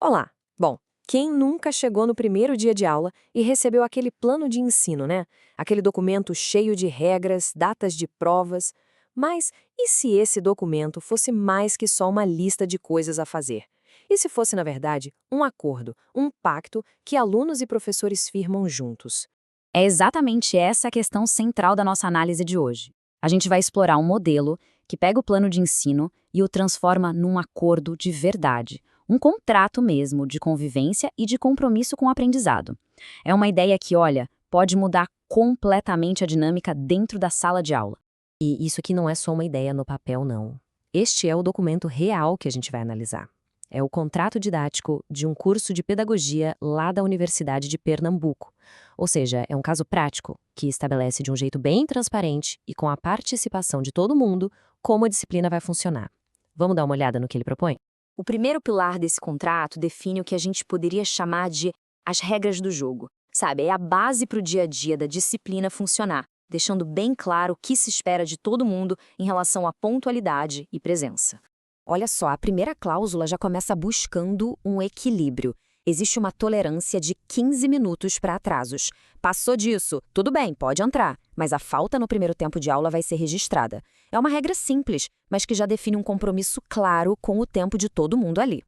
Olá! Bom, quem nunca chegou no primeiro dia de aula e recebeu aquele plano de ensino, né? Aquele documento cheio de regras, datas de provas. Mas e se esse documento fosse mais que só uma lista de coisas a fazer? E se fosse, na verdade, um acordo, um pacto que alunos e professores firmam juntos? É exatamente essa a questão central da nossa análise de hoje. A gente vai explorar um modelo que pega o plano de ensino e o transforma num acordo de verdade, um contrato mesmo de convivência e de compromisso com o aprendizado. É uma ideia que, olha, pode mudar completamente a dinâmica dentro da sala de aula. E isso aqui não é só uma ideia no papel, não. Este é o documento real que a gente vai analisar. É o contrato didático de um curso de pedagogia lá da Universidade de Pernambuco. Ou seja, é um caso prático que estabelece de um jeito bem transparente e com a participação de todo mundo como a disciplina vai funcionar. Vamos dar uma olhada no que ele propõe? O primeiro pilar desse contrato define o que a gente poderia chamar de as regras do jogo. Sabe, é a base para o dia a dia da disciplina funcionar, deixando bem claro o que se espera de todo mundo em relação à pontualidade e presença. Olha só, a primeira cláusula já começa buscando um equilíbrio. Existe uma tolerância de 15 minutos para atrasos. Passou disso, tudo bem, pode entrar, mas a falta no primeiro tempo de aula vai ser registrada. É uma regra simples, mas que já define um compromisso claro com o tempo de todo mundo ali.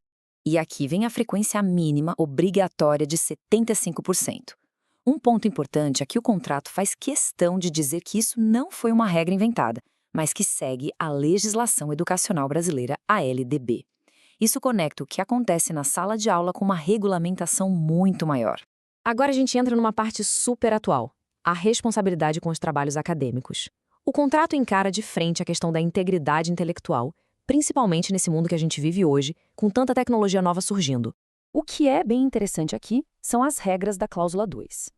E aqui vem a frequência mínima obrigatória de 75%. Um ponto importante é que o contrato faz questão de dizer que isso não foi uma regra inventada, mas que segue a legislação educacional brasileira, a LDB. Isso conecta o que acontece na sala de aula com uma regulamentação muito maior. Agora a gente entra numa parte super atual, a responsabilidade com os trabalhos acadêmicos. O contrato encara de frente a questão da integridade intelectual, principalmente nesse mundo que a gente vive hoje, com tanta tecnologia nova surgindo. O que é bem interessante aqui são as regras da cláusula 2.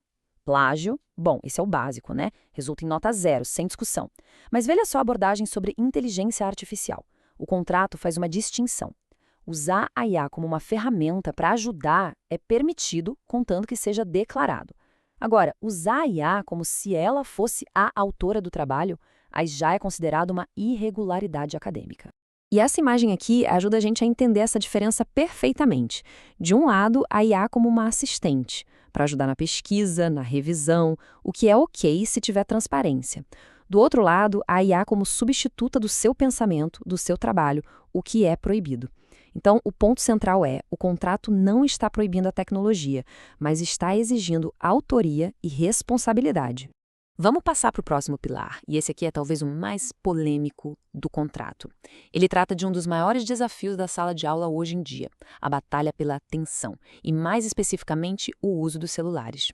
Plágio, bom, esse é o básico, né? Resulta em nota 0, sem discussão. Mas veja só a abordagem sobre inteligência artificial. O contrato faz uma distinção. Usar a IA como uma ferramenta para ajudar é permitido, contanto que seja declarado. Agora, usar a IA como se ela fosse a autora do trabalho, aí já é considerado uma irregularidade acadêmica. E essa imagem aqui ajuda a gente a entender essa diferença perfeitamente. De um lado, a IA como uma assistente, para ajudar na pesquisa, na revisão, o que é ok se tiver transparência. Do outro lado, a IA como substituta do seu pensamento, do seu trabalho, o que é proibido. Então, o ponto central é, o contrato não está proibindo a tecnologia, mas está exigindo autoria e responsabilidade. Vamos passar para o próximo pilar, e esse aqui é talvez o mais polêmico do contrato. Ele trata de um dos maiores desafios da sala de aula hoje em dia, a batalha pela atenção, e mais especificamente o uso dos celulares.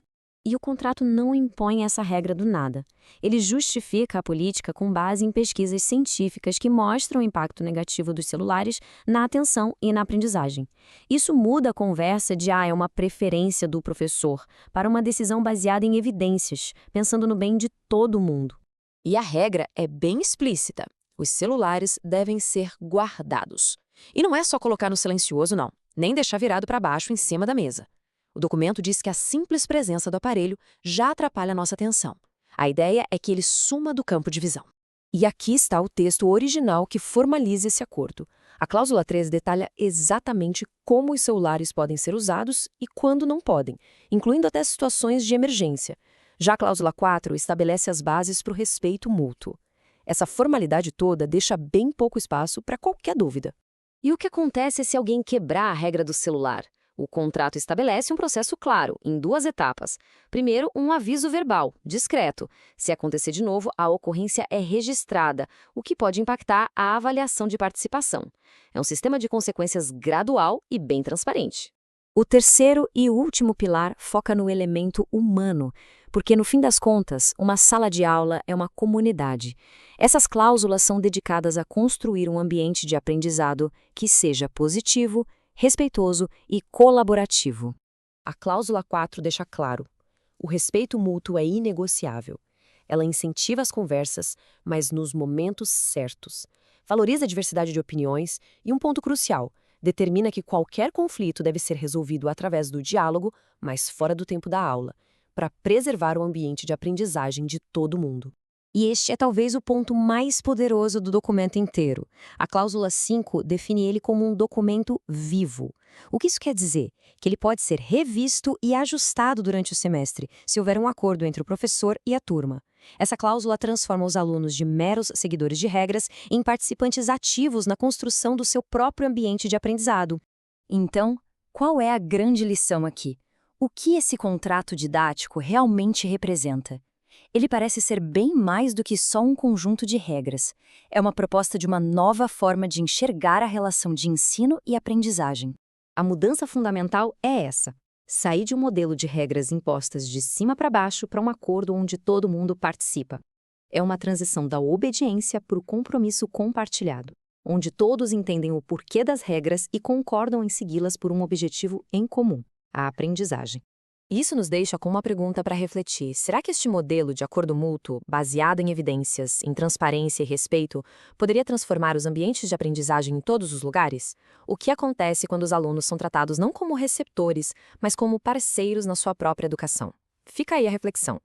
E o contrato não impõe essa regra do nada. Ele justifica a política com base em pesquisas científicas que mostram o impacto negativo dos celulares na atenção e na aprendizagem. Isso muda a conversa de é uma preferência do professor para uma decisão baseada em evidências, pensando no bem de todo mundo. E a regra é bem explícita. Os celulares devem ser guardados. E não é só colocar no silencioso, não, nem deixar virado para baixo em cima da mesa. O documento diz que a simples presença do aparelho já atrapalha a nossa atenção. A ideia é que ele suma do campo de visão. E aqui está o texto original que formaliza esse acordo. A cláusula 3 detalha exatamente como os celulares podem ser usados e quando não podem, incluindo até situações de emergência. Já a cláusula 4 estabelece as bases para o respeito mútuo. Essa formalidade toda deixa bem pouco espaço para qualquer dúvida. E o que acontece se alguém quebrar a regra do celular? O contrato estabelece um processo claro, em 2 etapas. Primeiro, um aviso verbal, discreto. Se acontecer de novo, a ocorrência é registrada, o que pode impactar a avaliação de participação. É um sistema de consequências gradual e bem transparente. O terceiro e último pilar foca no elemento humano, porque, no fim das contas, uma sala de aula é uma comunidade. Essas cláusulas são dedicadas a construir um ambiente de aprendizado que seja positivo, respeitoso e colaborativo. A cláusula 4 deixa claro: o respeito mútuo é inegociável. Ela incentiva as conversas, mas nos momentos certos. Valoriza a diversidade de opiniões e, um ponto crucial, determina que qualquer conflito deve ser resolvido através do diálogo, mas fora do tempo da aula, para preservar o ambiente de aprendizagem de todo mundo. E este é talvez o ponto mais poderoso do documento inteiro. A cláusula 5 define ele como um documento vivo. O que isso quer dizer? Que ele pode ser revisto e ajustado durante o semestre, se houver um acordo entre o professor e a turma. Essa cláusula transforma os alunos de meros seguidores de regras em participantes ativos na construção do seu próprio ambiente de aprendizado. Então, qual é a grande lição aqui? O que esse contrato didático realmente representa? Ele parece ser bem mais do que só um conjunto de regras. É uma proposta de uma nova forma de enxergar a relação de ensino e aprendizagem. A mudança fundamental é essa: sair de um modelo de regras impostas de cima para baixo para um acordo onde todo mundo participa. É uma transição da obediência para o compromisso compartilhado, onde todos entendem o porquê das regras e concordam em segui-las por um objetivo em comum: a aprendizagem. Isso nos deixa com uma pergunta para refletir. Será que este modelo de acordo mútuo, baseado em evidências, em transparência e respeito, poderia transformar os ambientes de aprendizagem em todos os lugares? O que acontece quando os alunos são tratados não como receptores, mas como parceiros na sua própria educação? Fica aí a reflexão.